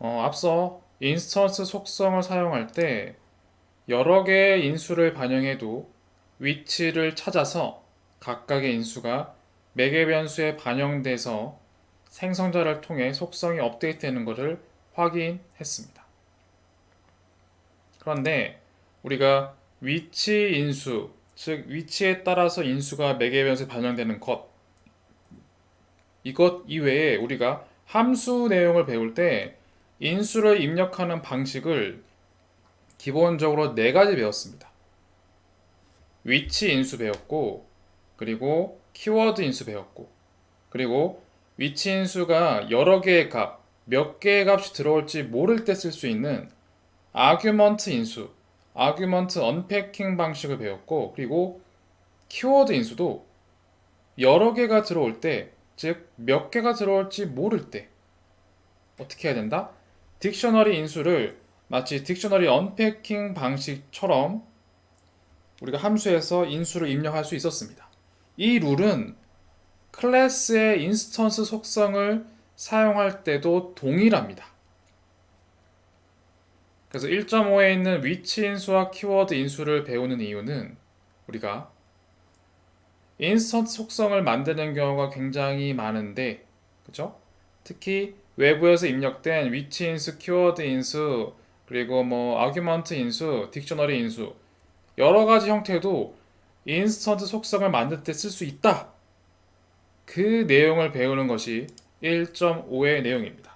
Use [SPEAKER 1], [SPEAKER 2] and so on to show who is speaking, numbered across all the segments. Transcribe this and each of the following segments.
[SPEAKER 1] 앞서 인스턴스 속성을 사용할 때 여러 개의 인수를 반영해도 위치를 찾아서 각각의 인수가 매개 변수에 반영돼서 생성자를 통해 속성이 업데이트되는 것을 확인했습니다. 그런데 우리가 위치 인수, 즉 위치에 따라서 인수가 매개 변수에 반영되는 것, 이것 이외에 우리가 함수 내용을 배울 때 인수를 입력하는 방식을 기본적으로 네 가지 배웠습니다. 위치 인수 배웠고, 그리고 키워드 인수 배웠고, 그리고 위치 인수가 여러 개의 값, 몇 개의 값이 들어올지 모를 때 쓸 수 있는 아규먼트 인수, 아규먼트 언패킹 방식을 배웠고, 그리고 키워드 인수도 여러 개가 들어올 때, 즉 몇 개가 들어올지 모를 때 어떻게 해야 된다? 딕셔너리 인수를 마치 딕셔너리 언패킹 방식처럼 우리가 함수에서 인수를 입력할 수 있었습니다. 이 룰은 클래스의 인스턴스 속성을 사용할 때도 동일합니다. 그래서 1.5에 있는 위치 인수와 키워드 인수를 배우는 이유는 우리가 인스턴스 속성을 만드는 경우가 굉장히 많은데, 그죠? 특히 외부에서 입력된 위치 인수, 키워드 인수, 그리고 아규먼트 인수, 딕셔너리 인수 여러 가지 형태도 인스턴트 속성을 만들 때 쓸 수 있다. 그 내용을 배우는 것이 1.5의 내용입니다.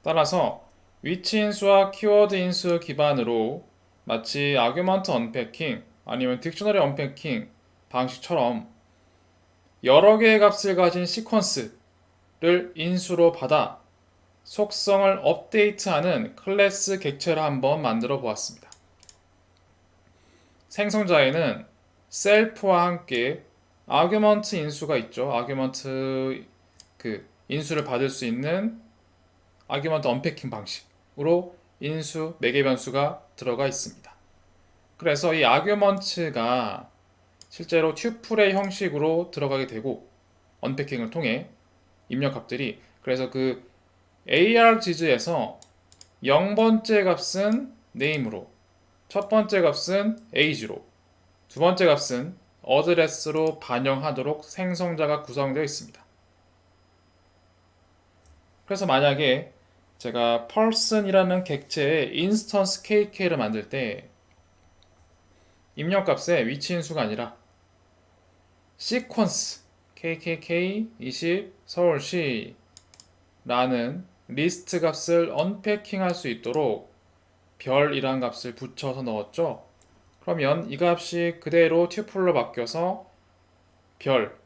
[SPEAKER 1] 따라서 위치 인수와 키워드 인수 기반으로 마치 아규먼트 언패킹 아니면 딕셔너리 언패킹 방식처럼 여러 개의 값을 가진 시퀀스를 인수로 받아 속성을 업데이트하는 클래스 객체를 한번 만들어 보았습니다. 생성자에는 셀프와 함께 아규먼트 인수가 있죠. 아규먼트 인수를 받을 수 있는 아규먼트 언패킹 방식으로 인수 매개 변수가 들어가 있습니다. 그래서 이 아규먼트가 실제로 튜플의 형식으로 들어가게 되고 언패킹을 통해 입력값들이 그래서 그 args에서 0번째 값은 name으로 첫 번째 값은 age로 두 번째 값은 address로 반영하도록 생성자가 구성되어 있습니다. 그래서 만약에 제가 person이라는 객체의 instance kk를 만들 때 입력값에 위치 인수가 아니라 sequence kkk 20 서울시 라는 리스트 값을 언패킹 할 수 있도록 별이란 값을 붙여서 넣었죠. 그러면 이 값이 그대로 튜플로 바뀌어서 별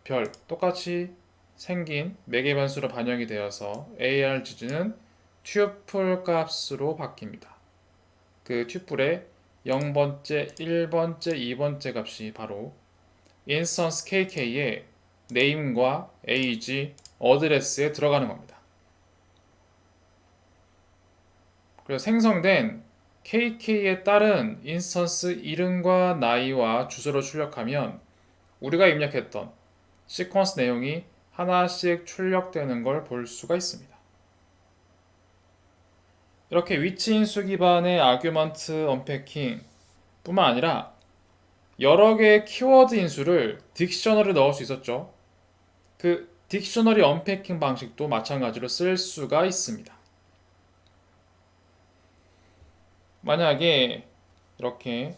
[SPEAKER 1] 똑같이 생긴 매개 변수로 반영이 되어서 arg는 튜플 값으로 바뀝니다. 그 튜플의 0번째, 1번째, 2번째 값이 바로 instance kk의 name과 age, address에 들어가는 겁니다. 그래서 생성된 kk에 따른 인스턴스 이름과 나이와 주소를 출력하면 우리가 입력했던 시퀀스 내용이 하나씩 출력되는 걸 볼 수가 있습니다. 이렇게 위치 인수 기반의 아규먼트 언패킹 뿐만 아니라 여러 개의 키워드 인수를 딕셔너리에 넣을 수 있었죠. 그 딕셔너리 언패킹 방식도 마찬가지로 쓸 수가 있습니다. 만약에 이렇게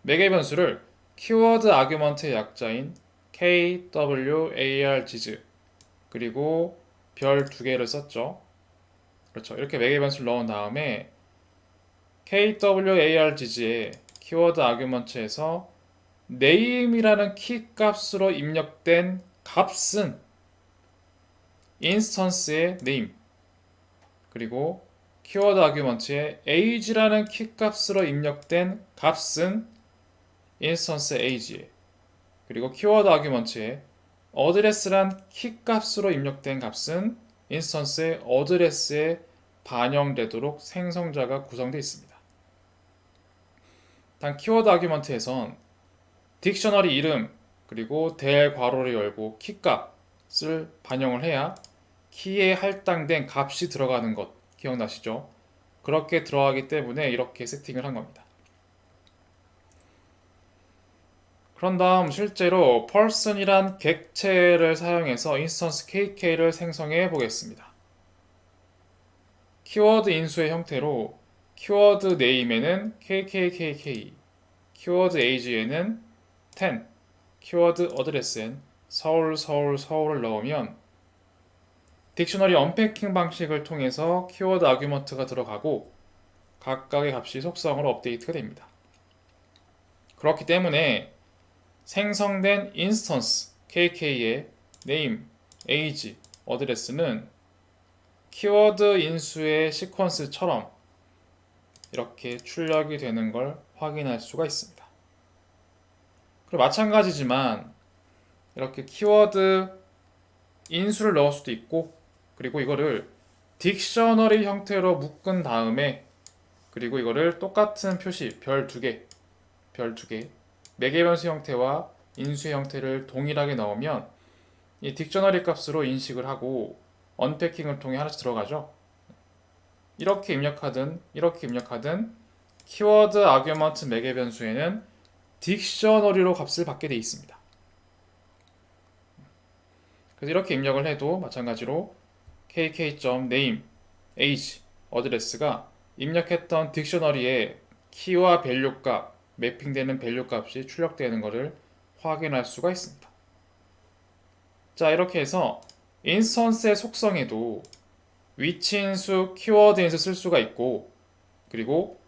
[SPEAKER 1] 매개 변수를 키워드 아규먼트의 약자인 kwargs 그리고 별 두 개를 썼죠. 그렇죠. 이렇게 매개 변수를 넣은 다음에 kwargs의 키워드 아규먼트에서 name이라는 키 값으로 입력된 값은 인스턴스의 name 그리고 키워드 아규먼트에 age라는 키 값으로 입력된 값은 인스턴스 age에 그리고 키워드 아규먼트에 address란 키 값으로 입력된 값은 인스턴스의 address에 반영되도록 생성자가 구성되어 있습니다. 단 키워드 아규먼트에선 딕셔너리 이름 그리고 대 괄호를 열고 키 값을 반영을 해야 키에 할당된 값이 들어가는 것 기억나시죠? 그렇게 들어가기 때문에 이렇게 세팅을 한 겁니다. 그런 다음 실제로 person이란 객체를 사용해서 인스턴스 KK를 생성해 보겠습니다. 키워드 인수의 형태로 키워드 네임에는 KKKK, 키워드 age에는 10, 키워드 어드레스엔 서울 서울 서울을 넣으면 딕셔너리 언패킹 방식을 통해서 키워드 아규먼트가 들어가고 각각의 값이 속성으로 업데이트가 됩니다. 그렇기 때문에 생성된 인스턴스 KK의 name, age, 어드레스는 키워드 인수의 시퀀스처럼 이렇게 출력이 되는 걸 확인할 수가 있습니다. 그리고 마찬가지지만 이렇게 키워드 인수를 넣을 수도 있고 그리고 이거를 딕셔너리 형태로 묶은 다음에 그리고 이거를 똑같은 표시 별 두 개 매개변수 형태와 인수의 형태를 동일하게 넣으면 이 딕셔너리 값으로 인식을 하고 언패킹을 통해 하나씩 들어가죠. 이렇게 입력하든 키워드 아규먼트 매개변수에는 딕셔너리로 값을 받게 되어 있습니다. 그래서 이렇게 입력을 해도 마찬가지로 kk.name, age, 어드레스가 입력했던 딕셔너리에 키와 밸류 값, 매핑되는 밸류 값이 출력되는 것을 확인할 수가 있습니다. 자, 이렇게 해서 인스턴스의 속성에도 위치 인수, 키워드 인수 쓸 수가 있고 그리고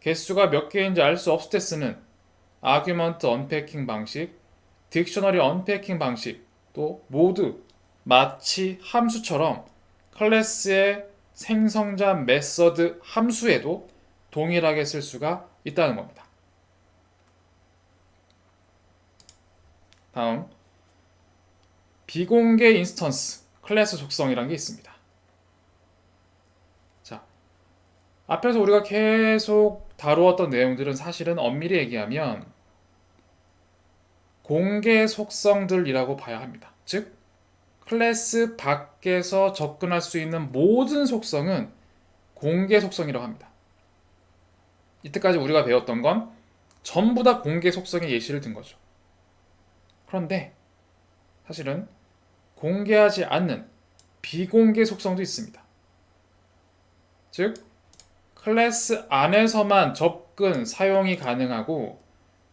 [SPEAKER 1] 개수가 몇 개인지 알 수 없을 때 쓰는 아규먼트 언패킹 방식, 딕셔너리 언패킹 방식 또 모두 마치 함수처럼 클래스의 생성자 메서드 함수에도 동일하게 쓸 수가 있다는 겁니다. 다음 비공개 인스턴스 클래스 속성이라는 게 있습니다. 자, 앞에서 우리가 계속 다루었던 내용들은 사실은 엄밀히 얘기하면 공개 속성들이라고 봐야 합니다. 즉 클래스 밖에서 접근할 수 있는 모든 속성은 공개 속성이라고 합니다. 이때까지 우리가 배웠던 건 전부 다 공개 속성의 예시를 든 거죠. 그런데 사실은 공개하지 않는 비공개 속성도 있습니다. 즉 클래스 안에서만 접근, 사용이 가능하고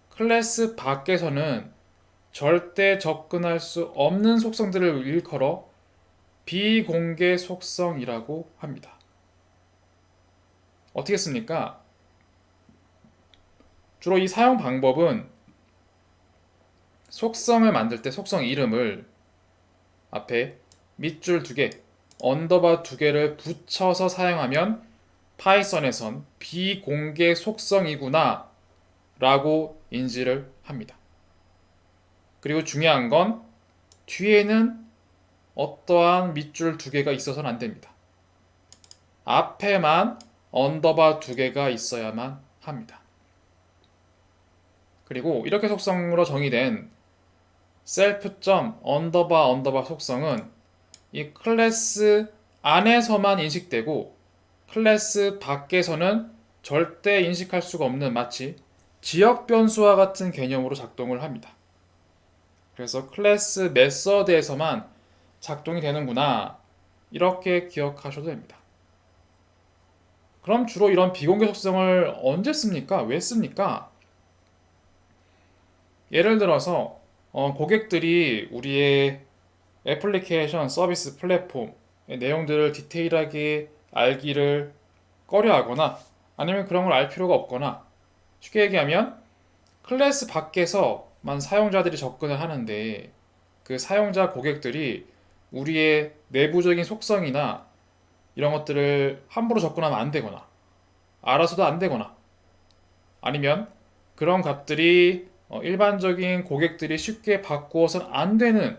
[SPEAKER 1] 클래스 밖에서는 절대 접근할 수 없는 속성들을 일컬어 비공개 속성이라고 합니다. 어떻게 씁니까? 주로 이 사용 방법은 속성을 만들 때 속성 이름을 앞에 밑줄 2개, 언더바 2개를 붙여서 사용하면 파이썬에선 비공개 속성이구나 라고 인지를 합니다. 그리고 중요한 건 뒤에는 어떠한 밑줄 2개가 있어서는 안 됩니다. 앞에만 언더바 2개가 있어야만 합니다. 그리고 이렇게 속성으로 정의된 self.언더바 속성은 이 클래스 안에서만 인식되고 클래스 밖에서는 절대 인식할 수가 없는 마치 지역 변수와 같은 개념으로 작동을 합니다. 그래서 클래스 메서드에서만 작동이 되는구나 이렇게 기억하셔도 됩니다. 그럼 주로 이런 비공개 속성을 언제 씁니까? 왜 씁니까? 예를 들어서 고객들이 우리의 애플리케이션, 서비스, 플랫폼의 내용들을 디테일하게 알기를 꺼려하거나 아니면 그런 걸 알 필요가 없거나 쉽게 얘기하면 클래스 밖에서만 사용자들이 접근을 하는데 그 사용자 고객들이 우리의 내부적인 속성이나 이런 것들을 함부로 접근하면 안 되거나 알아서도 안 되거나 아니면 그런 값들이 일반적인 고객들이 쉽게 바꾸어서는 안 되는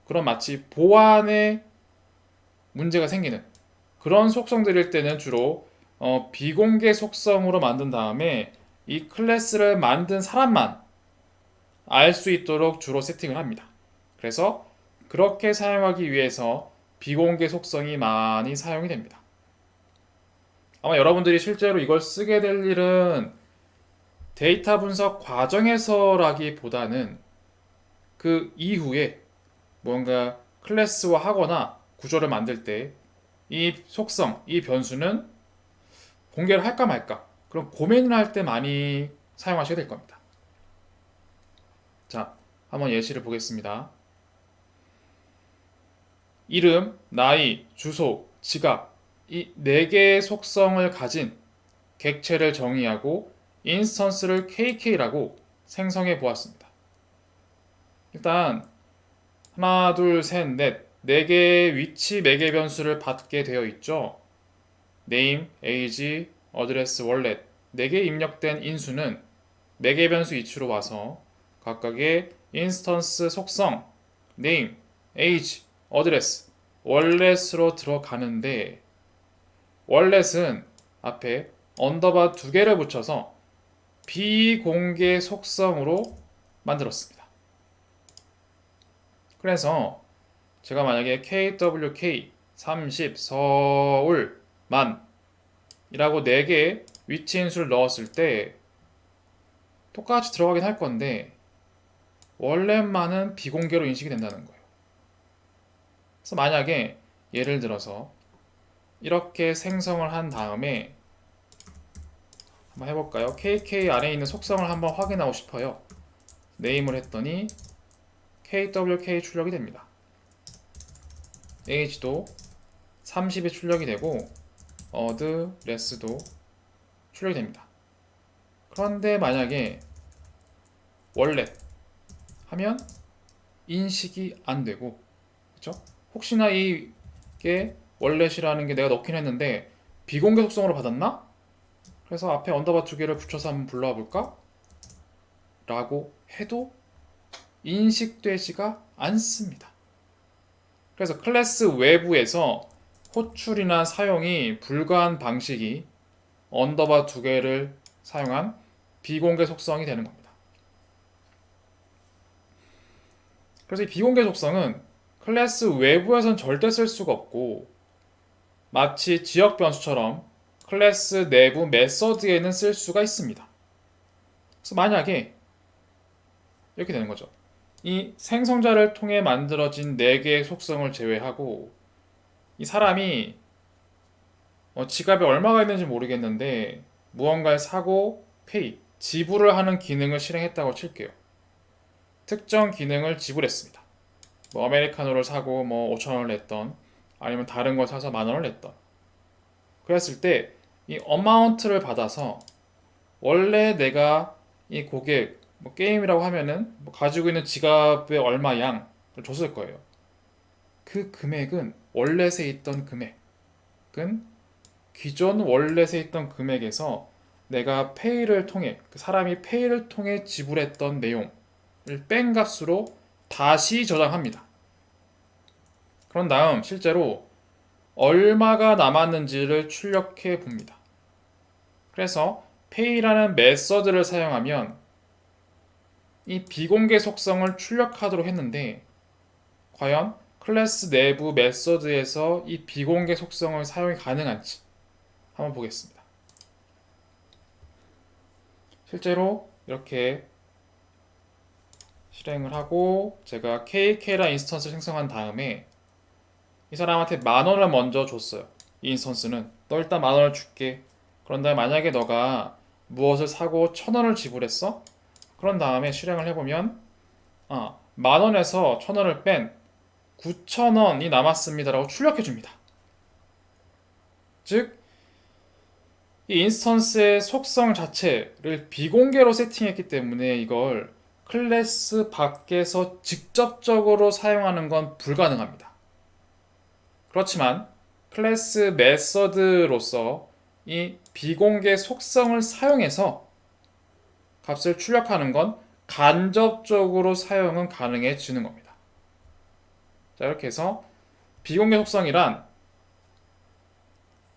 [SPEAKER 1] 그런 마치 보안에 문제가 생기는 그런 속성들일 때는 주로 비공개 속성으로 만든 다음에 이 클래스를 만든 사람만 알 수 있도록 주로 세팅을 합니다. 그래서 그렇게 사용하기 위해서 비공개 속성이 많이 사용이 됩니다. 아마 여러분들이 실제로 이걸 쓰게 될 일은 데이터 분석 과정에서라기보다는 그 이후에 뭔가 클래스화 하거나 구조를 만들 때 이 속성, 이 변수는 공개를 할까 말까 그런 고민을 할 때 많이 사용하시게 될 겁니다. 자, 한번 예시를 보겠습니다. 이름, 나이, 주소, 지갑 이 4개의 속성을 가진 객체를 정의하고 인스턴스를 KK라고 생성해 보았습니다. 일단 하나, 둘, 셋, 넷 4개의 위치 매개 변수를 받게 되어 있죠. name, age, address, wallet 4개 입력된 인수는 매개 변수 위치로 와서 각각의 인스턴스 속성 name, age, address, wallet으로 들어가는데 wallet은 앞에 언더바 2개를 붙여서 비공개 속성으로 만들었습니다. 그래서 제가 만약에 KWK 30 서울 만 이라고 4개의 위치 인수를 넣었을 때 똑같이 들어가긴 할 건데 원래만은 비공개로 인식이 된다는 거예요. 그래서 만약에 예를 들어서 이렇게 생성을 한 다음에 한번 해볼까요? KK 안에 있는 속성을 한번 확인하고 싶어요. 네임을 했더니 KWK 출력이 됩니다. age도 30이 출력이 되고 address도 출력이 됩니다. 그런데 만약에 wallet 하면 인식이 안 되고 그렇죠? 혹시나 이게 wallet이라는 게 내가 넣긴 했는데 비공개 속성으로 받았나? 그래서 앞에 언더바 2개를 붙여서 한번 불러와 볼까? 라고 해도 인식되지가 않습니다. 그래서 클래스 외부에서 호출이나 사용이 불가한 방식이 언더바 2개를 사용한 비공개 속성이 되는 겁니다. 그래서 이 비공개 속성은 클래스 외부에선 절대 쓸 수가 없고 마치 지역 변수처럼 클래스 내부 메서드에는 쓸 수가 있습니다. 그래서 만약에 이렇게 되는 거죠. 이 생성자를 통해 만들어진 4개의 속성을 제외하고 이 사람이 지갑에 얼마가 있는지 모르겠는데 무언가를 사고 페이, 지불을 하는 기능을 실행했다고 칠게요. 특정 기능을 지불했습니다. 뭐 아메리카노를 사고 뭐 5,000원을 냈던 아니면 다른 걸 사서 10,000원을 냈던 그랬을 때 이 어마운트를 받아서 원래 내가 이 고객 뭐 게임이라고 하면은 뭐 가지고 있는 지갑의 얼마 양을 줬을 거예요. 그 금액은 월렛에 있던 금액은 기존 월렛에 있던 금액에서 내가 페이를 통해 그 사람이 페이를 통해 지불했던 내용을 뺀 값으로 다시 저장합니다. 그런 다음 실제로 얼마가 남았는지를 출력해 봅니다. 그래서 pay라는 메서드를 사용하면 이 비공개 속성을 출력하도록 했는데 과연 클래스 내부 메서드에서 이 비공개 속성을 사용이 가능한지 한번 보겠습니다. 실제로 이렇게 실행을 하고 제가 KK라 인스턴스를 생성한 다음에 이 사람한테 10,000원을 먼저 줬어요. 이 인스턴스는 너 일단 10,000원을 줄게. 그런 다음에 만약에 너가 무엇을 사고 1,000원을 지불했어? 그런 다음에 실행을 해보면 10,000원에서 1,000원을 뺀 9,000원이 남았습니다 라고 출력해줍니다. 즉, 이 인스턴스의 속성 자체를 비공개로 세팅했기 때문에 이걸 클래스 밖에서 직접적으로 사용하는 건 불가능합니다. 그렇지만 클래스 메서드로서 이 비공개 속성을 사용해서 값을 출력하는 건 간접적으로 사용은 가능해지는 겁니다. 자, 이렇게 해서 비공개 속성이란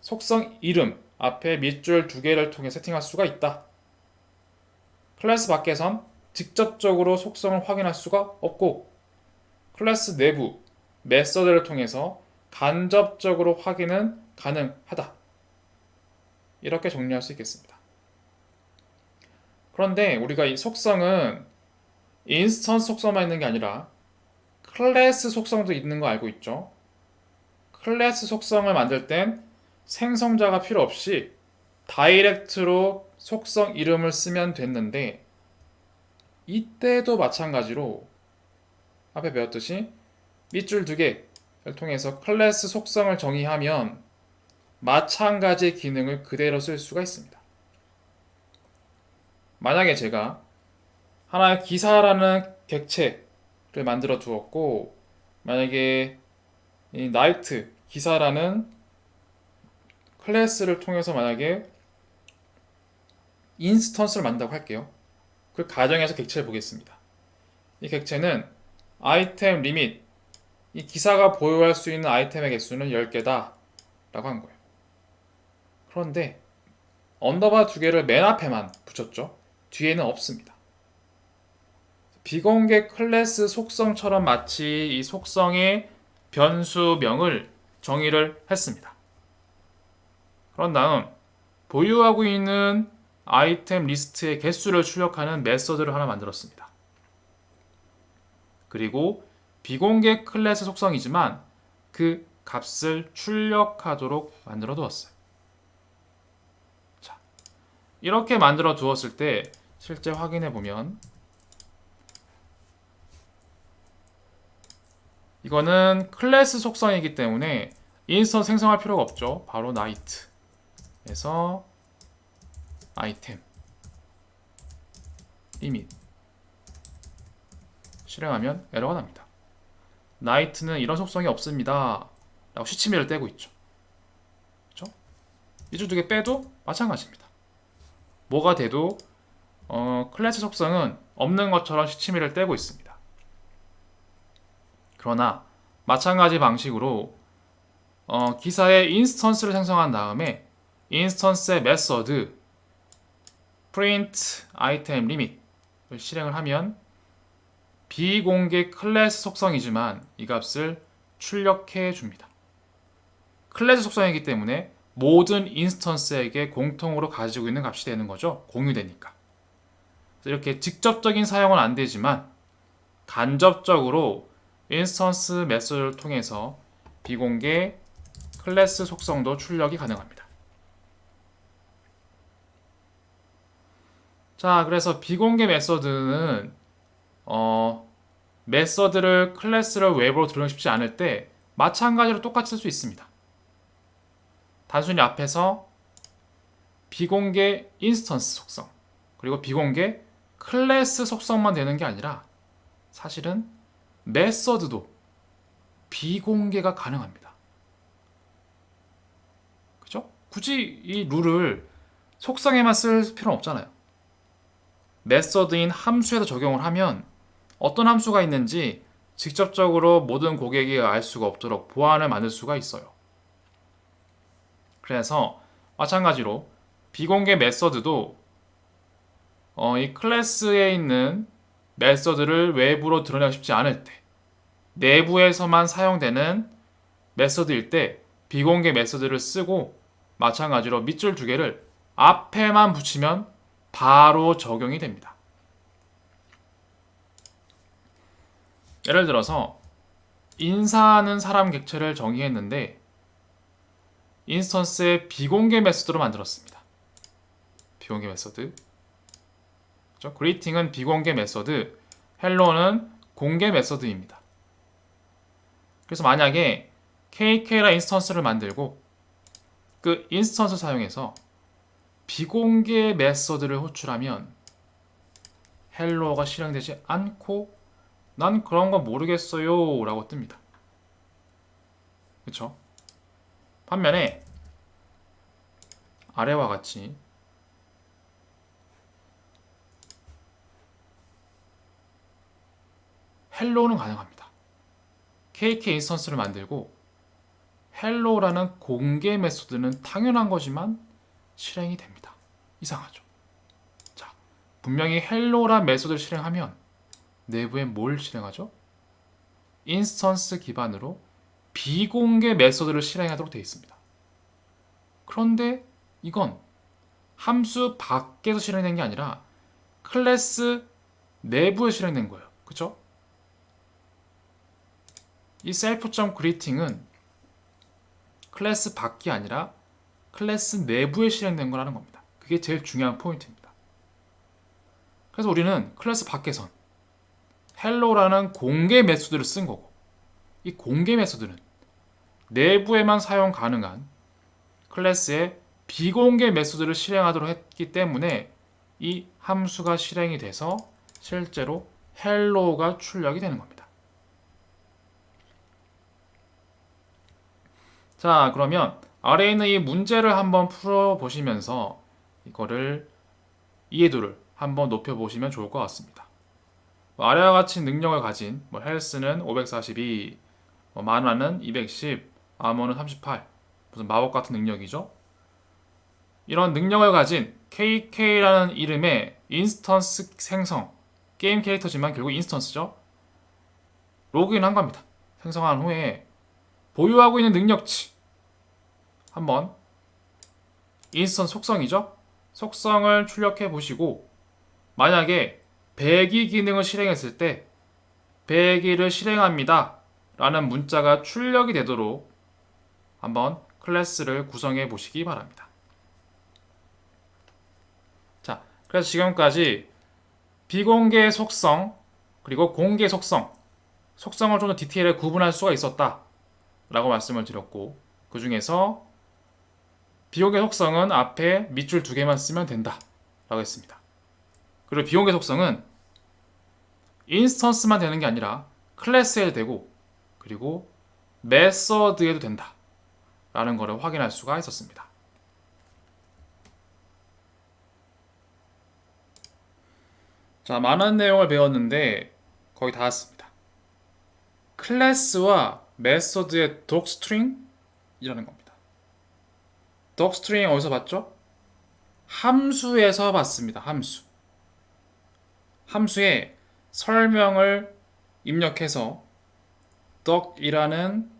[SPEAKER 1] 속성 이름 앞에 밑줄 2개를 통해 세팅할 수가 있다. 클래스 밖에선 직접적으로 속성을 확인할 수가 없고 클래스 내부 메서드를 통해서 간접적으로 확인은 가능하다. 이렇게 정리할 수 있겠습니다. 그런데 우리가 이 속성은 인스턴스 속성만 있는 게 아니라 클래스 속성도 있는 거 알고 있죠? 클래스 속성을 만들 땐 생성자가 필요 없이 다이렉트로 속성 이름을 쓰면 됐는데, 이때도 마찬가지로 앞에 배웠듯이 밑줄 2개를 통해서 클래스 속성을 정의하면 마찬가지 기능을 그대로 쓸 수가 있습니다. 만약에 제가 하나의 기사라는 객체를 만들어 두었고, 만약에 이 나이트 기사라는 클래스를 통해서 만약에 인스턴스를 만든다고 할게요. 그 가정에서 객체를 보겠습니다. 이 객체는 아이템 리밋, 이 기사가 보유할 수 있는 아이템의 개수는 10개다 라고 한 거예요. 그런데 언더바 2개를 맨 앞에만 붙였죠. 뒤에는 없습니다. 비공개 클래스 속성처럼 마치 이 속성의 변수명을 정의를 했습니다. 그런 다음 보유하고 있는 아이템 리스트의 개수를 출력하는 메서드를 하나 만들었습니다. 그리고 비공개 클래스 속성이지만 그 값을 출력하도록 만들어 두었어요. 자, 이렇게 만들어 두었을 때 실제 확인해 보면 이거는 클래스 속성이기 때문에 인스턴스 생성할 필요가 없죠. 바로 나이트에서 아이템 리밋 실행하면 에러가 납니다. 나이트는 이런 속성이 없습니다 라고 시치미를 떼고 있죠. 그렇죠? 이줄 2개 빼도 마찬가지입니다. 뭐가 돼도 클래스 속성은 없는 것처럼 시치미를 떼고 있습니다. 그러나 마찬가지 방식으로 기사의 인스턴스를 생성한 다음에 인스턴스의 메서드 print item limit을 실행을 하면 비공개 클래스 속성이지만 이 값을 출력해 줍니다. 클래스 속성이기 때문에 모든 인스턴스에게 공통으로 가지고 있는 값이 되는 거죠. 공유되니까. 이렇게 직접적인 사용은 안 되지만 간접적으로 인스턴스 메소드를 통해서 비공개 클래스 속성도 출력이 가능합니다. 자, 그래서 비공개 메소드는 메소드를 클래스를 외부로 드러내고 싶지 않을 때 마찬가지로 똑같이 쓸 수 있습니다. 단순히 앞에서 비공개 인스턴스 속성 그리고 비공개 클래스 속성만 되는 게 아니라 사실은 메서드도 비공개가 가능합니다. 그죠? 굳이 이 룰을 속성에만 쓸 필요는 없잖아요. 메서드인 함수에도 적용을 하면 어떤 함수가 있는지 직접적으로 모든 고객이 알 수가 없도록 보안을 만들 수가 있어요. 그래서 마찬가지로 비공개 메서드도 이 클래스에 있는 메서드를 외부로 드러내고 싶지 않을 때 내부에서만 사용되는 메서드일 때 비공개 메서드를 쓰고 마찬가지로 밑줄 2개를 앞에만 붙이면 바로 적용이 됩니다. 예를 들어서 인사하는 사람 객체를 정의했는데 인스턴스의 비공개 메서드로 만들었습니다. 비공개 메서드. 그렇죠? greeting은 비공개 메서드, hello는 공개 메서드입니다. 그래서 만약에 KK라 인스턴스를 만들고 그 인스턴스 사용해서 비공개 메서드를 호출하면 hello가 실행되지 않고 난 그런 거 모르겠어요 라고 뜹니다. 그쵸? 반면에 아래와 같이 hello는 가능합니다. KK 인스턴스를 만들고 hello라는 공개 메소드는 당연한 거지만 실행이 됩니다. 이상하죠? 자, 분명히 hello란 메소드를 실행하면 내부에 뭘 실행하죠? 인스턴스 기반으로 비공개 메소드를 실행하도록 되어 있습니다. 그런데 이건 함수 밖에서 실행된 게 아니라 클래스 내부에 실행된 거예요. 그쵸? 이 self.greeting은 클래스 밖이 아니라 클래스 내부에 실행된 거라는 겁니다. 그게 제일 중요한 포인트입니다. 그래서 우리는 클래스 밖에선 hello라는 공개 메소드를 쓴 거고, 이 공개 메소드는 내부에만 사용 가능한 클래스의 비공개 메소드를 실행하도록 했기 때문에 이 함수가 실행이 돼서 실제로 hello가 출력이 되는 겁니다. 자, 그러면 아래에 있는 이 문제를 한번 풀어보시면서 이거를 이해도를 한번 높여보시면 좋을 것 같습니다. 아래와 같이 능력을 가진 헬스는 542, 만화는 210, 아머는 38, 무슨 마법 같은 능력이죠. 이런 능력을 가진 KK라는 이름의 인스턴스 생성, 게임 캐릭터지만 결국 인스턴스죠. 로그인한 겁니다. 생성한 후에 보유하고 있는 능력치 한번 인스턴스 속성이죠. 속성을 출력해 보시고 만약에 배기 기능을 실행했을 때 배기를 실행합니다 라는 문자가 출력이 되도록 한번 클래스를 구성해 보시기 바랍니다. 자, 그래서 지금까지 비공개 속성 그리고 공개 속성, 속성을 좀 더 디테일하게 구분할 수가 있었다 라고 말씀을 드렸고, 그 중에서 비공개 속성은 앞에 밑줄 2개만 쓰면 된다 라고 했습니다. 그리고 비공개 속성은 인스턴스만 되는 게 아니라 클래스에도 되고 그리고 메서드에도 된다 라는 것을 확인할 수가 있었습니다. 자, 많은 내용을 배웠는데 거의 다 왔습니다. 클래스와 메서드의 docstring이라는 겁니다. docstring 어디서 봤죠? 함수에서 봤습니다. 함수에 설명을 입력해서 doc이라는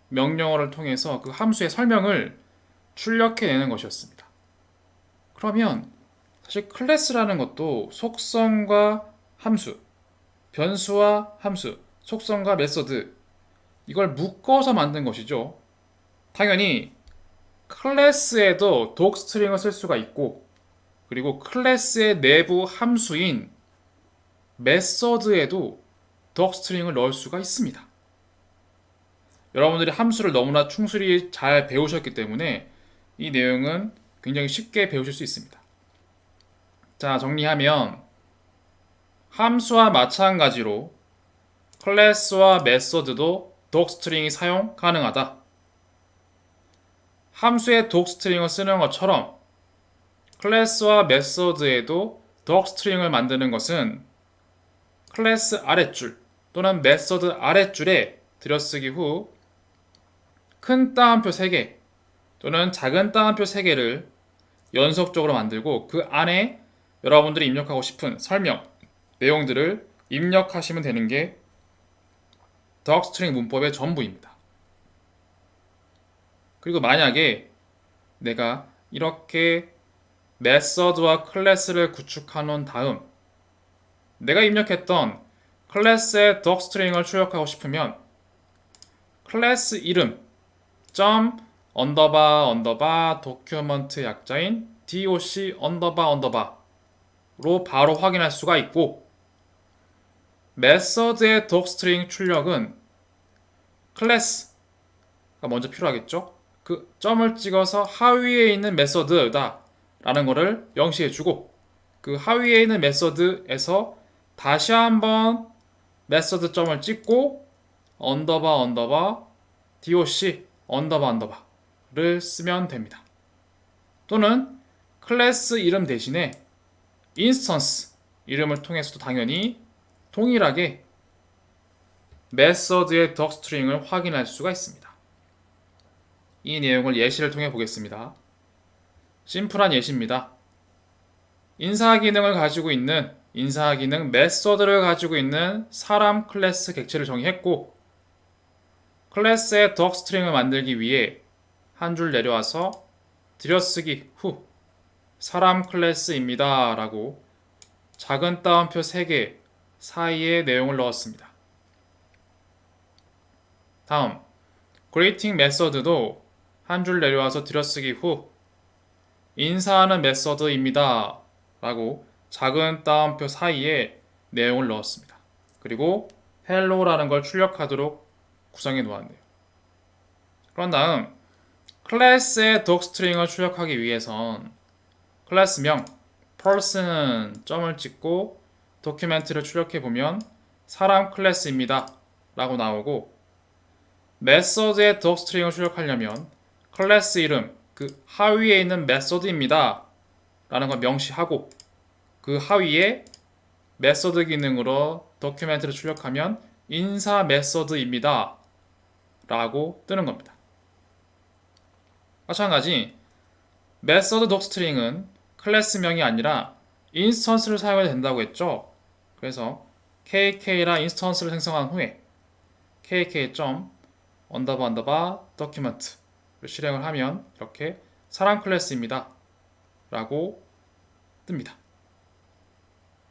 [SPEAKER 1] 명령어를 통해서 그 함수의 설명을 출력해내는 것이었습니다. 그러면 사실 클래스라는 것도 속성과 함수, 변수와 함수, 속성과 메서드, 이걸 묶어서 만든 것이죠. 당연히 클래스에도 docstring을 쓸 수가 있고, 그리고 클래스의 내부 함수인 메서드에도 docstring을 넣을 수가 있습니다. 여러분들이 함수를 너무나 충실히 잘 배우셨기 때문에 이 내용은 굉장히 쉽게 배우실 수 있습니다. 자, 정리하면 함수와 마찬가지로 클래스와 메서드도 docstring이 사용 가능하다. 함수에 docstring을 쓰는 것처럼 클래스와 메서드에도 docstring을 만드는 것은 클래스 아랫줄 또는 메서드 아랫줄에 들여쓰기 후 큰 따옴표 3개 또는 작은 따옴표 3개를 연속적으로 만들고 그 안에 여러분들이 입력하고 싶은 설명, 내용들을 입력하시면 되는 게 docstring 문법의 전부입니다. 그리고 만약에 내가 이렇게 메서드와 클래스를 구축해 놓은 다음 내가 입력했던 클래스의 docstring을 출력하고 싶으면 클래스 이름 document 약자인 doc 로 바로 확인할 수가 있고, 메서드의 docstring 출력은 클래스가 먼저 필요하겠죠. 그 점을 찍어서 하위에 있는 메서드다 라는 거를 명시해주고, 그 하위에 있는 메서드에서 다시 한번 메서드 점을 찍고 doc 를 쓰면 됩니다. 또는 클래스 이름 대신에 인스턴스 이름을 통해서도 당연히 동일하게 메서드의 docstring을 확인할 수가 있습니다. 이 내용을 예시를 통해 보겠습니다. 심플한 예시입니다. 인사기능을 가지고 있는 인사기능 메서드를 가지고 있는 사람 클래스 객체를 정의했고, 클래스의 덕스트링을 만들기 위해 한 줄 내려와서 들여쓰기 후 사람 클래스입니다 라고 작은 따옴표 3개 사이에 내용을 넣었습니다. 다음 greeting 메서드도 한 줄 내려와서 들여쓰기 후 인사하는 메서드입니다 라고 작은 따옴표 사이에 내용을 넣었습니다. 그리고 hello라는 걸 출력하도록 구성해 놓았네요. 그런 다음 클래스의 docstring을 출력하기 위해선 클래스명 person은 점을 찍고 도큐멘트를 출력해 보면 사람 클래스입니다 라고 나오고, 메서드의 docstring을 출력하려면 클래스 이름 그 하위에 있는 메서드입니다 라는 걸 명시하고 그 하위에 메서드 기능으로 도큐멘트를 출력하면 인사 메서드입니다 라고 뜨는 겁니다. 마찬가지 메서드 docstring은 클래스명이 아니라 인스턴스를 사용해도 된다고 했죠. 그래서 kk라 인스턴스를 생성한 후에 kk._document를 실행을 하면 이렇게 사람 클래스입니다 라고 뜹니다.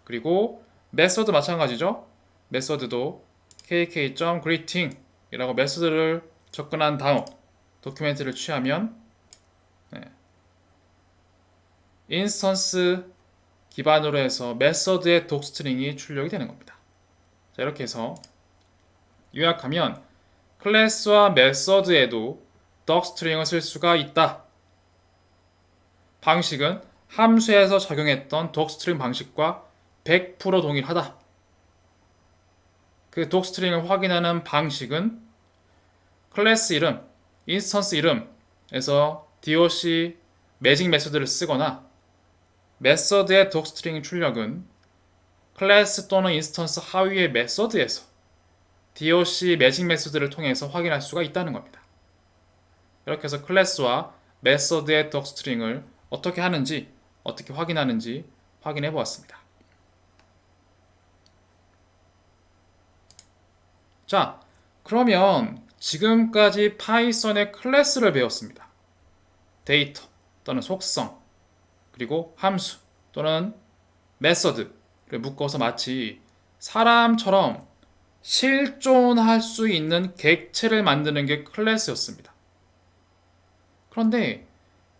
[SPEAKER 1] 그리고 메서드 마찬가지죠. 메서드도 kk.greeting 이라고 메서드를 접근한 다음 도큐멘트를 취하면 인스턴스 기반으로 해서 메서드의 docstring이 출력이 되는 겁니다. 자, 이렇게 해서 요약하면 클래스와 메서드에도 docstring을 쓸 수가 있다. 방식은 함수에서 적용했던 docstring 방식과 100% 동일하다. 그 docstring을 확인하는 방식은 클래스 이름, 인스턴스 이름에서 doc 매직 메서드를 쓰거나, 메서드의 docstring 출력은 클래스 또는 인스턴스 하위의 메서드에서 doc 매직 메서드를 통해서 확인할 수가 있다는 겁니다. 이렇게 해서 클래스와 메서드의 docstring을 어떻게 하는지, 어떻게 확인하는지 확인해 보았습니다. 자, 그러면 지금까지 파이썬의 클래스를 배웠습니다. 데이터 또는 속성, 그리고 함수 또는 메서드를 묶어서 마치 사람처럼 실존할 수 있는 객체를 만드는 게 클래스였습니다. 그런데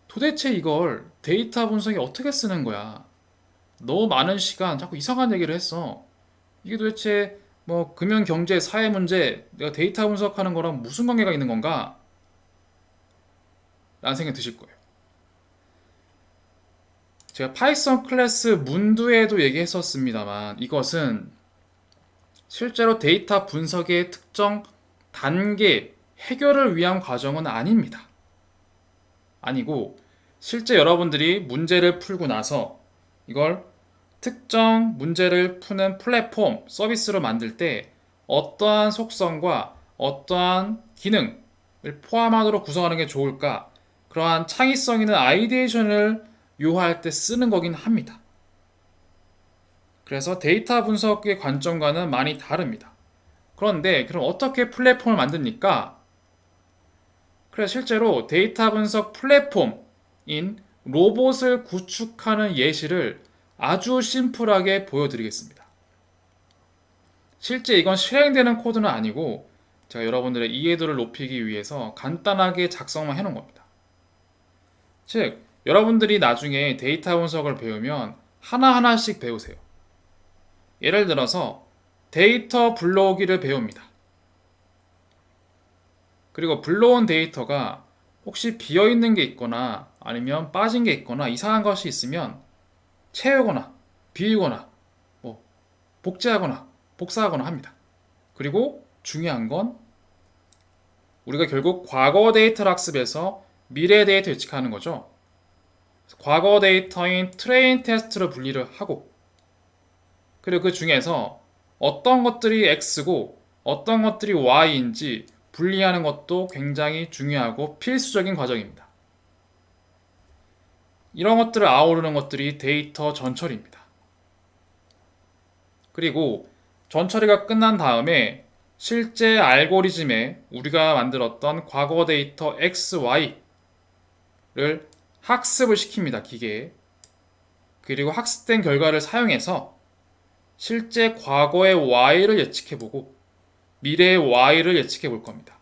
[SPEAKER 1] 도대체 이걸 데이터 분석에 어떻게 쓰는 거야? 너무 많은 시간 자꾸 이상한 얘기를 했어. 이게 도대체 뭐 금융, 경제, 사회 문제 내가 데이터 분석하는 거랑 무슨 관계가 있는 건가? 라는 생각이 드실 거예요. 제가 파이썬 클래스 문두에도 얘기했었습니다만 이것은 실제로 데이터 분석의 특정 단계 해결을 위한 과정은 아닙니다. 아니고 실제 여러분들이 문제를 풀고 나서 이걸 특정 문제를 푸는 플랫폼, 서비스로 만들 때 어떠한 속성과 어떠한 기능을 포함하도록 구성하는 게 좋을까, 그러한 창의성 있는 아이디에이션을 요할 때 쓰는 거긴 합니다. 그래서 데이터 분석의 관점과는 많이 다릅니다. 그런데 그럼 어떻게 플랫폼을 만듭니까? 그래서 실제로 데이터 분석 플랫폼인 로봇을 구축하는 예시를 아주 심플하게 보여드리겠습니다. 실제 이건 실행되는 코드는 아니고 제가 여러분들의 이해도를 높이기 위해서 간단하게 작성만 해놓은 겁니다. 즉, 여러분들이 나중에 데이터 분석을 배우면 하나하나씩 배우세요. 예를 들어서 데이터 불러오기를 배웁니다. 그리고 불러온 데이터가 혹시 비어있는 게 있거나 아니면 빠진 게 있거나 이상한 것이 있으면 채우거나 비우거나 복제하거나 복사하거나 합니다. 그리고 중요한 건 우리가 결국 과거 데이터를 학습해서 미래 데이터 예측하는 거죠. 과거 데이터인 트레인 테스트로 분리를 하고, 그리고 그 중에서 어떤 것들이 X고 어떤 것들이 Y인지 분리하는 것도 굉장히 중요하고 필수적인 과정입니다. 이런 것들을 아우르는 것들이 데이터 전처리입니다. 그리고 전처리가 끝난 다음에 실제 알고리즘에 우리가 만들었던 과거 데이터 X, Y를 학습을 시킵니다, 기계에. 그리고 학습된 결과를 사용해서 실제 과거의 Y를 예측해보고 미래의 Y를 예측해볼 겁니다.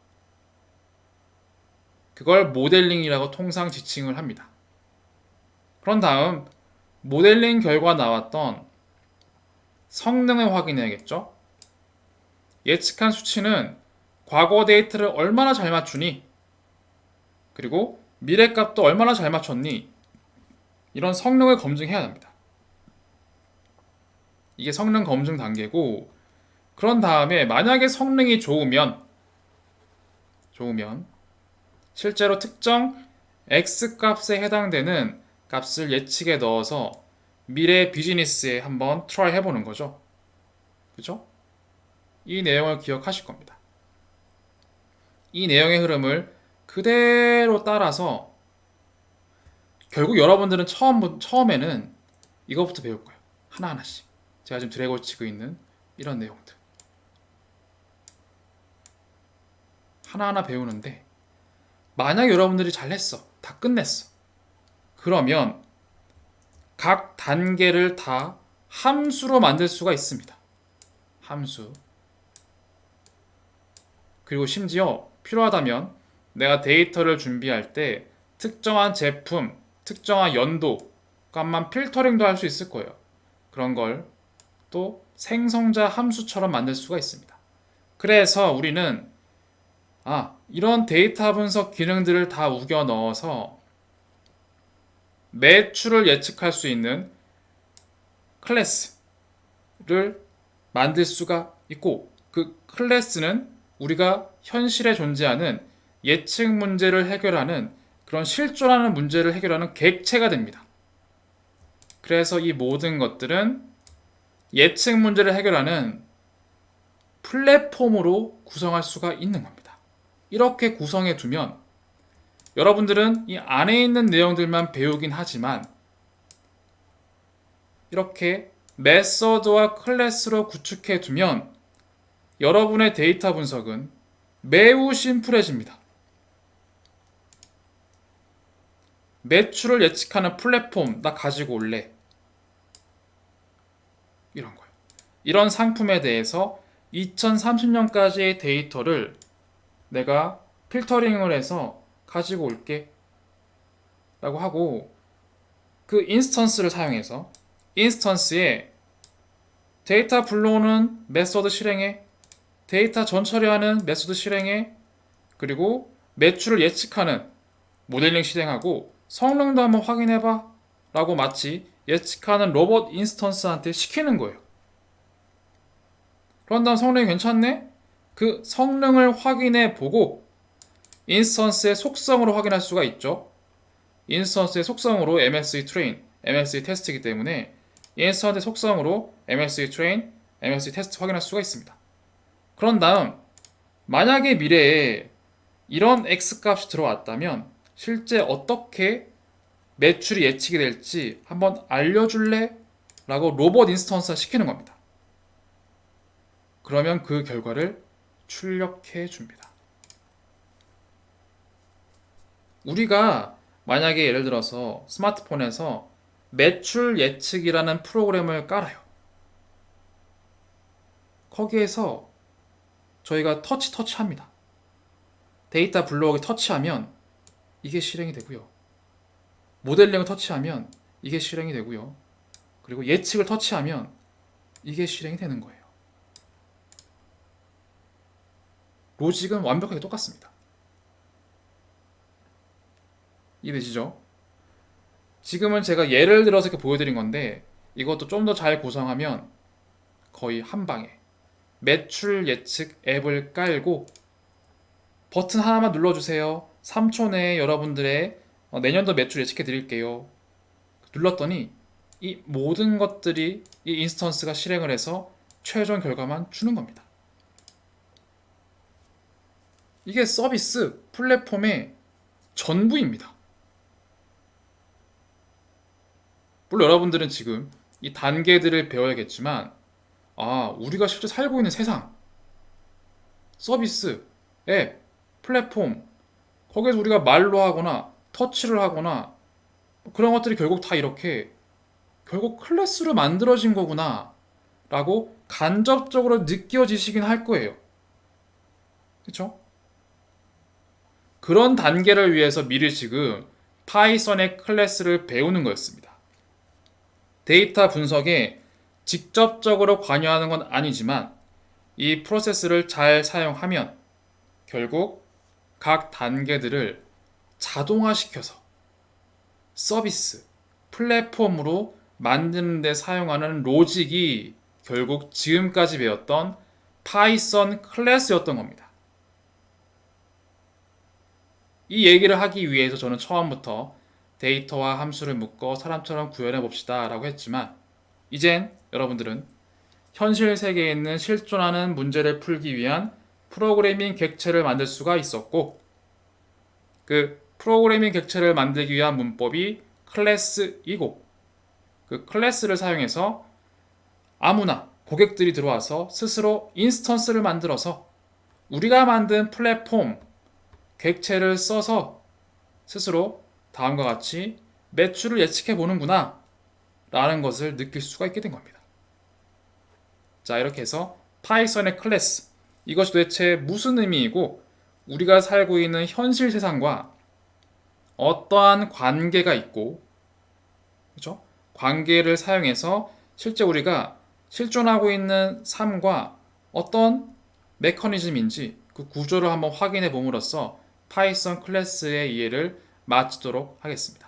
[SPEAKER 1] 그걸 모델링이라고 통상 지칭을 합니다. 그런 다음 모델링 결과 나왔던 성능을 확인해야겠죠? 예측한 수치는 과거 데이터를 얼마나 잘 맞추니? 그리고 미래 값도 얼마나 잘 맞췄니? 이런 성능을 검증해야 합니다. 이게 성능 검증 단계고, 그런 다음에 만약에 성능이 좋으면 실제로 특정 X 값에 해당되는 값을 예측에 넣어서 미래 비즈니스에 한번 트라이 해보는 거죠. 그죠? 이 내용을 기억하실 겁니다. 이 내용의 흐름을 그대로 따라서 결국 여러분들은 처음에는 이거부터 배울 거예요. 하나하나씩. 제가 지금 드래곤 치고 있는 이런 내용들. 하나하나 배우는데 만약 여러분들이 잘했어. 다 끝냈어. 그러면 각 단계를 다 함수로 만들 수가 있습니다. 함수. 그리고 심지어 필요하다면 내가 데이터를 준비할 때 특정한 제품, 특정한 연도 값만 필터링도 할 수 있을 거예요. 그런 걸 또 생성자 함수처럼 만들 수가 있습니다. 그래서 우리는 이런 데이터 분석 기능들을 다 우겨 넣어서 매출을 예측할 수 있는 클래스를 만들 수가 있고, 그 클래스는 우리가 현실에 존재하는 예측 문제를 해결하는 그런 실존하는 문제를 해결하는 객체가 됩니다. 그래서 이 모든 것들은 예측 문제를 해결하는 플랫폼으로 구성할 수가 있는 겁니다. 이렇게 구성해 두면 여러분들은 이 안에 있는 내용들만 배우긴 하지만 이렇게 메서드와 클래스로 구축해 두면 여러분의 데이터 분석은 매우 심플해집니다. 매출을 예측하는 플랫폼 나 가지고 올래. 이런 거예요. 이런 상품에 대해서 2030년까지의 데이터를 내가 필터링을 해서 가지고 올게 라고 하고, 그 인스턴스를 사용해서 인스턴스에 데이터 불러오는 메서드 실행해, 데이터 전처리하는 메서드 실행해, 그리고 매출을 예측하는 모델링 실행하고 성능도 한번 확인해봐 라고 마치 예측하는 로봇 인스턴스한테 시키는 거예요. 그런 다음 성능이 괜찮네? 그 성능을 확인해 보고 인스턴스의 속성으로 확인할 수가 있죠. 인스턴스의 속성으로 MSE 트레인, MSE 테스트이기 때문에 인스턴스의 속성으로 MSE 트레인, MSE 테스트 확인할 수가 있습니다. 그런 다음 만약에 미래에 이런 X값이 들어왔다면 실제 어떻게 매출이 예측이 될지 한번 알려줄래? 라고 로봇 인스턴스가 시키는 겁니다. 그러면 그 결과를 출력해 줍니다. 우리가 만약에 예를 들어서 스마트폰에서 매출 예측이라는 프로그램을 깔아요. 거기에서 저희가 터치합니다. 데이터 불러오기 터치하면 이게 실행이 되고요. 모델링을 터치하면 이게 실행이 되고요. 그리고 예측을 터치하면 이게 실행이 되는 거예요. 로직은 완벽하게 똑같습니다. 이해되시죠? 지금은 제가 예를 들어서 이렇게 보여드린 건데 이것도 좀 더 잘 구성하면 거의 한 방에 매출 예측 앱을 깔고 버튼 하나만 눌러주세요. 3초 내에 여러분들의 내년도 매출 예측해 드릴게요. 눌렀더니 이 모든 것들이 이 인스턴스가 실행을 해서 최종 결과만 주는 겁니다. 이게 서비스 플랫폼의 전부입니다. 물론 여러분들은 지금 이 단계들을 배워야겠지만 우리가 실제 살고 있는 세상, 서비스, 앱, 플랫폼, 거기에서 우리가 말로 하거나 터치를 하거나 그런 것들이 결국 다 이렇게 결국 클래스로 만들어진 거구나 라고 간접적으로 느껴지시긴 할 거예요. 그쵸? 그런 단계를 위해서 미리 지금 파이썬의 클래스를 배우는 거였습니다. 데이터 분석에 직접적으로 관여하는 건 아니지만 이 프로세스를 잘 사용하면 결국 각 단계들을 자동화시켜서 서비스, 플랫폼으로 만드는 데 사용하는 로직이 결국 지금까지 배웠던 파이썬 클래스였던 겁니다. 이 얘기를 하기 위해서 저는 처음부터 데이터와 함수를 묶어 사람처럼 구현해 봅시다 라고 했지만 이젠 여러분들은 현실 세계에 있는 실존하는 문제를 풀기 위한 프로그래밍 객체를 만들 수가 있었고 그 프로그래밍 객체를 만들기 위한 문법이 클래스이고 그 클래스를 사용해서 아무나 고객들이 들어와서 스스로 인스턴스를 만들어서 우리가 만든 플랫폼 객체를 써서 스스로 다음과 같이 매출을 예측해 보는구나 라는 것을 느낄 수가 있게 된 겁니다. 자, 이렇게 해서 파이썬의 클래스 이것이 도대체 무슨 의미이고 우리가 살고 있는 현실 세상과 어떠한 관계가 있고 그렇죠? 관계를 사용해서 실제 우리가 실존하고 있는 삶과 어떤 메커니즘인지 그 구조를 한번 확인해 봄으로써 파이썬 클래스의 이해를 마치도록 하겠습니다.